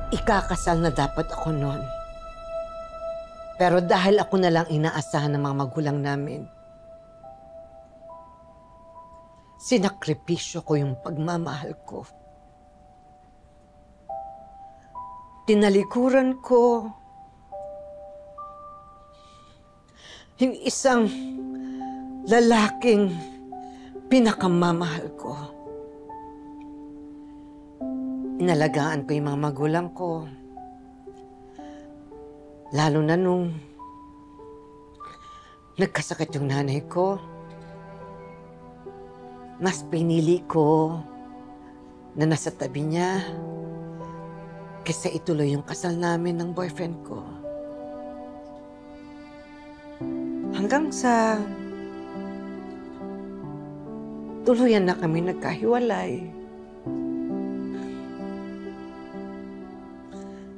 Ikakasal na dapat ako noon. Pero dahil ako na lang inaasahan ng mga magulang namin, sinakripisyo ko yung pagmamahal ko. Tinalikuran ko yung isang lalaking pinakamamahal ko. Inalagaan ko yung mga magulang ko. Lalo na nung nagkasakit yung nanay ko, mas pinili ko na nasa tabi niya kaysa ituloy yung kasal namin ng boyfriend ko. Hanggang sa tuluyan na kami nagkahiwalay.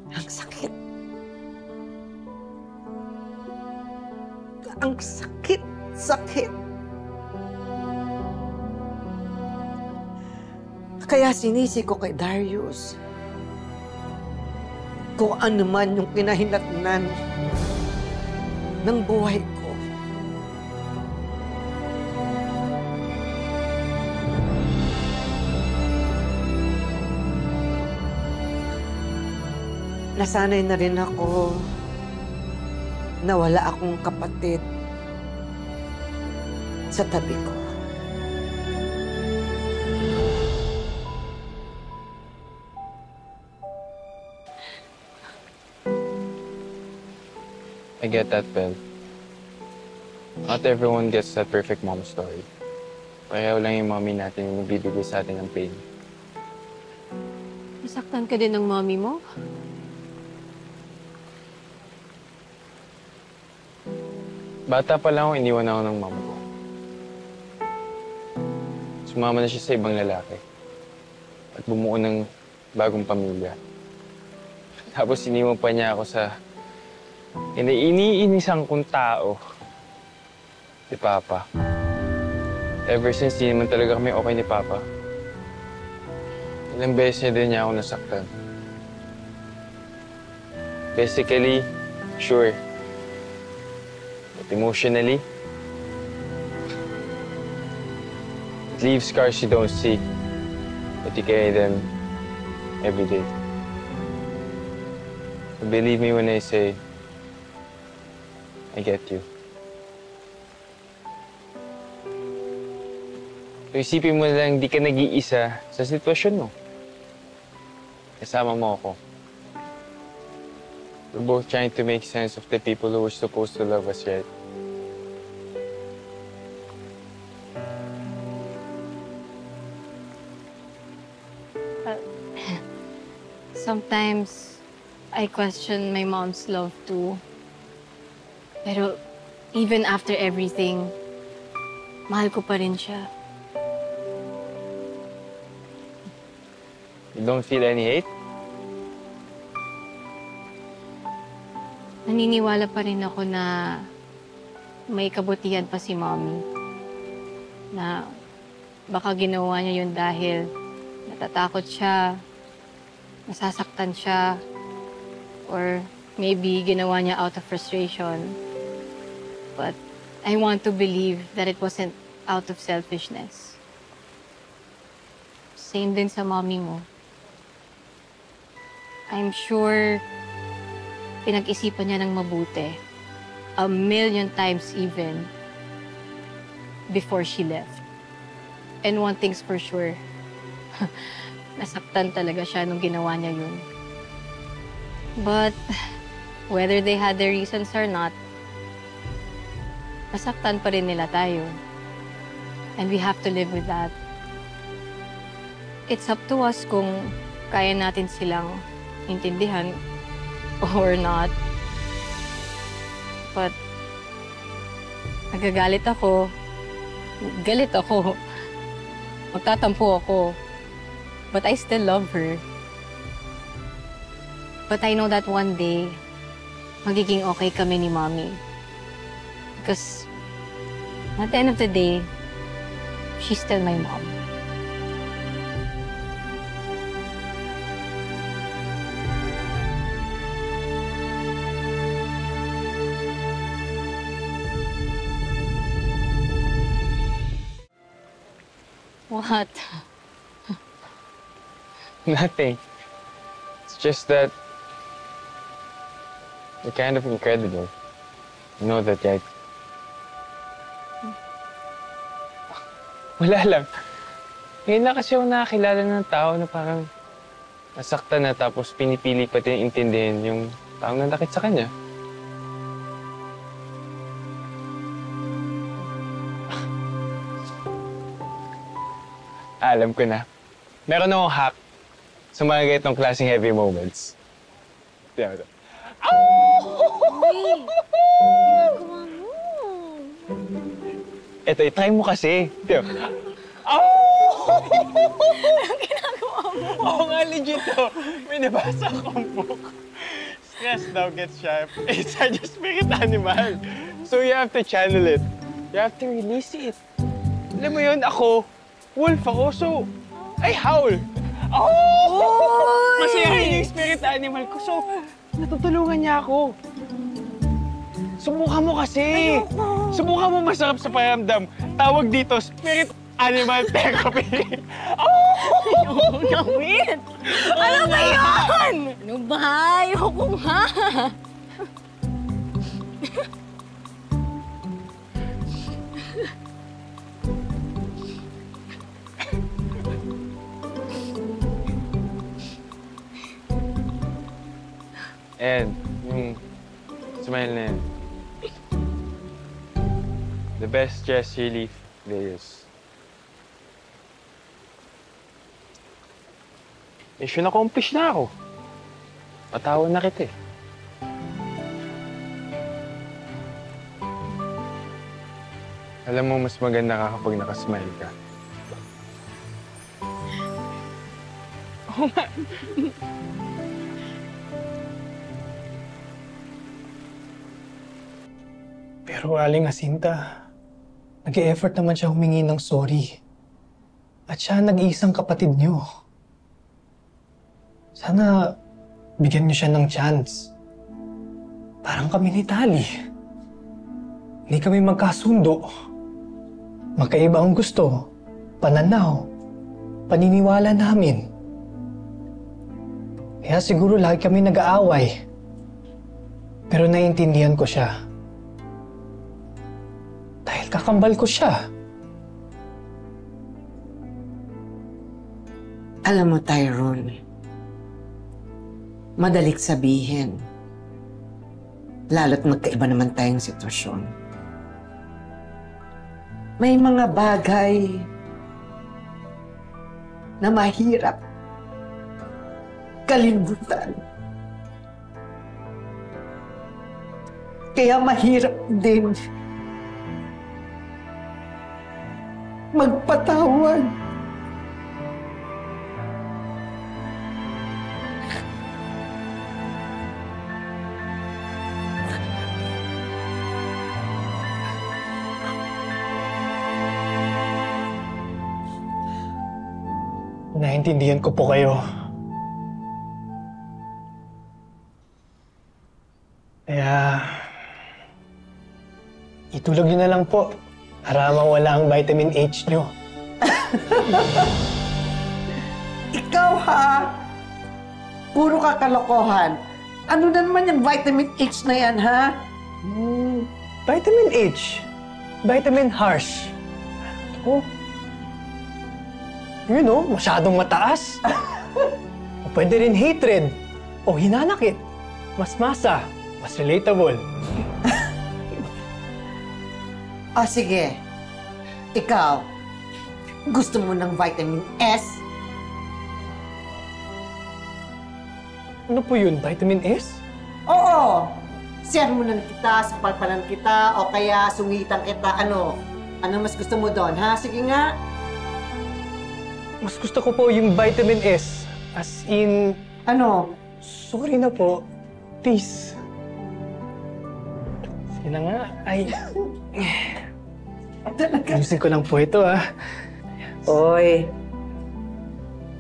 Ang sakit. Ang sakit. Kaya sinisi ko kay Darius kung ano man yung kinahinatnan ng buhay ko. Nasanay na rin ako na wala akong kapatid sa tabi ko. I get that, Belle. Not everyone gets that perfect mom story. Pareho lang yung mommy natin yung nagbibigay sa atin ng pain. Nasaktan ka din ng mommy mo? Bata pa lang ako, iniwan ako ng mom ko. Sumama na siya sa ibang lalaki. At bumuo ng bagong pamilya. Tapos iniwan pa niya ako sa iniinisan kong tao. Si Papa. Ever since, di naman talaga kami okay ni Papa. Ilang beses niya din niya ako nasaktan. Physically, sure. But emotionally, it leaves scars you don't see, but you carry them every day. Believe me when I say, I get you. So isipin mo lang, di ka nag-iisa sa sitwasyon mo. Kasama mo ako. We're both trying to make sense of the people who were supposed to love us, right? Sometimes, I question my mom's love too. Pero, even after everything, mahal ko pa rin siya. You don't feel any hate? Naniniwala pa rin ako na may kabutihan pa si mommy. Na baka ginawa niya yun dahil natatakot siya, nasasaktan siya, or maybe ginawa niya out of frustration. But I want to believe that it wasn't out of selfishness. Same din sa mommy mo. I'm sure pinag-isipan niya ng mabuti. 1,000,000 times even before she left. And one thing's for sure, nasaktan talaga siya nung ginawa niya yun. But whether they had their reasons or not, nasaktan pa rin nila tayo. And we have to live with that. It's up to us kung kaya natin silang intindihan or not. But nagagalit ako, galit ako, magtatampo ako, but I still love her. But I know that one day, magiging okay kami ni Mommy. Because at the end of the day, she's still my mom. What? Nothing. It's just that you're kind of incredible. You know that, right? Wala lang. Ngayon na kasi ako nakakilala ng tao na parang nasaktan na tapos pinipili pa din intindihin yung taong nanakit sa kanya. Alam ko na. Meron akong hack sa mga ganitong klaseng heavy moments. Tiyan mo. Ginagawa mo. Ito, itry mo kasi. Tiyan mo. Anong ginagawa mo? Oo nga, legit to. May nabasa akong book. Stress daw gets sharp. It's a spirit animal. So you have to channel it. You have to release it. Alam mo yun, ako, wolf ako, so I howl. Masayahin yung spirit animal ko, so natutulungan niya ako. Subukan mo kasi. Ayoko. Subukan mo, masarap sa pakiramdam. Tawag dito, spirit animal therapy. Ayoko gawin! Ano ba yan? Ano ba? Ayoko nga! And yung smile na yun. The best stress relief there is. Mission accomplished na ako. Patawan na kita eh. Alam mo, mas maganda ka kapag nakasmile ka. Oo nga. Pero Aling Jacinta, nag-e-effort naman siya humingi ng sorry. At siya nag-iisang kapatid niyo. Sana bigyan niyo siya ng chance. Parang kami ni Tali. Hindi kami magkasundo. Magkaiba ang gusto, pananaw, paniniwala namin. Kaya siguro lagi kami nag-aaway. Pero naiintindihan ko siya. Dahil kakambal ko siya. Alam mo, Tyrone, madaling sabihin, lalo't magkaiba naman tayong sitwasyon. May mga bagay na mahirap kalimutan. Kaya mahirap din magpatawad. Naintindihan ko po kayo. Kaya, itulog niyo na lang po para mawala ang vitamin H niyo. Ikaw ha? Puro ka kalokohan. Ano na naman yung vitamin H na yan, ha? Vitamin H. Vitamin harsh. Oh. Yun oh, masyadong mataas. O pwede rin hatred. O hinanakit. Mas masa. Mas relatable. O sige, ikaw, gusto mo ng vitamin S? Ano po yun? Vitamin S? Oo! Sermonan kita, sapalpalan kita, o kaya sungitan kita, ano? Ano mas gusto mo doon, ha? Sige nga. Mas gusto ko po yung vitamin S. As in, Ano? sorry na po. Please. Sige na nga. Ay. Ayusin ko lang po ito, ah. Oy,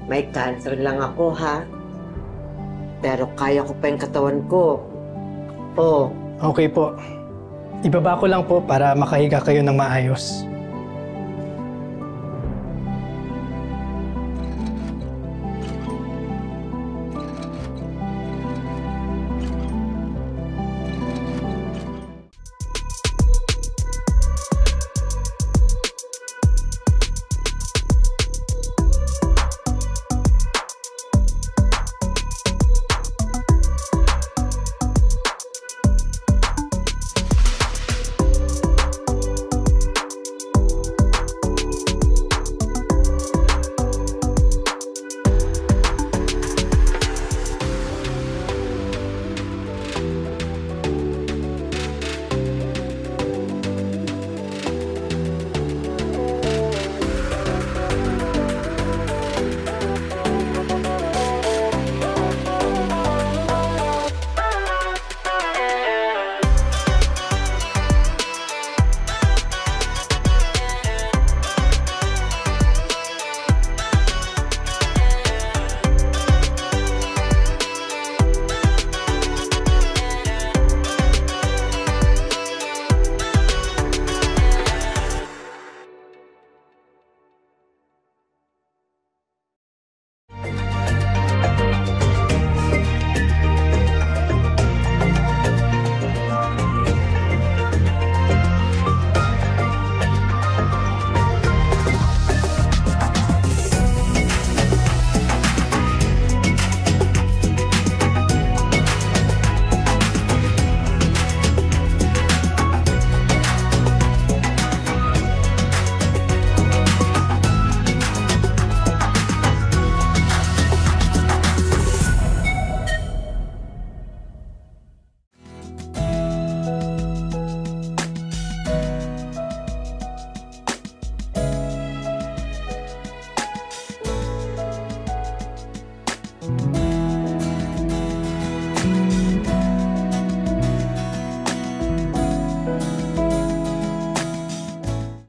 may cancer lang ako, ha? Pero kaya ko pa yung katawan ko. Oh, Okay po. Ibaba ko lang po para makahiga kayo ng maayos.